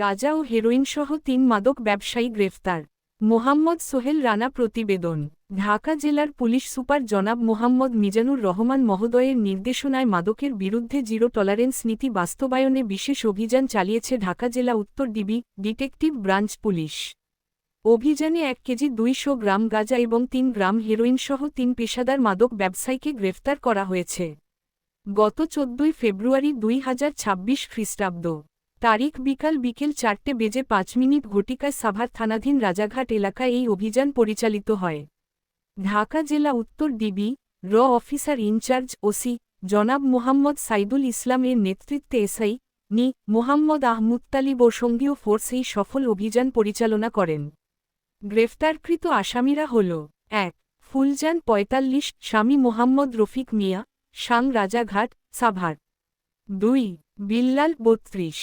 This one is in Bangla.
গাঁজা ও হেরোইনসহ ৩ মাদক ব্যবসায়ী গ্রেফতার। মোহাম্মদ সোহেল রানা প্রতিবেদন। ঢাকা জেলার পুলিশ সুপার জনাব মোহাম্মদ মিজানুর রহমান মহোদয়ের নির্দেশনায় মাদকের বিরুদ্ধে জিরো টলারেন্স নীতি বাস্তবায়নে বিশেষ অভিযান চালিয়েছে ঢাকা জেলা উত্তর ডিবি ডিটেকটিভ ব্রাঞ্চ পুলিশ। অভিযানে ১ কেজি ২০০ গ্রাম গাঁজা এবং ৩ গ্রাম হেরোইনসহ ৩ পেশাদার মাদক ব্যবসায়ীকে গ্রেফতার করা হয়েছে। গত ১৪ ফেব্রুয়ারি ২০২৬ খ্রিস্টাব্দ তারিখ বিকেল ৪:৫ ঘটিকায় সাভার থানাধীন রাজাঘাট এলাকায় এই অভিযান পরিচালিত হয়। ঢাকা জেলা উত্তর ডিবি র অফিসার ইনচার্জ ওসি জনাব মোহাম্মদ সাইদুল ইসলাম এর নেতৃত্বে এসআই নি মোহাম্মদ আহমুত্তালিব ও সঙ্গীয় ফোর্স এই সফল অভিযান পরিচালনা করেন। গ্রেফতারকৃত আসামিরা হল: ১ ফুলজান ৪৫ স্বামী মোহাম্মদ রফিক মিয়া, সাং রাজাঘাট, সাভার। ২ বিল্লাল ৩২।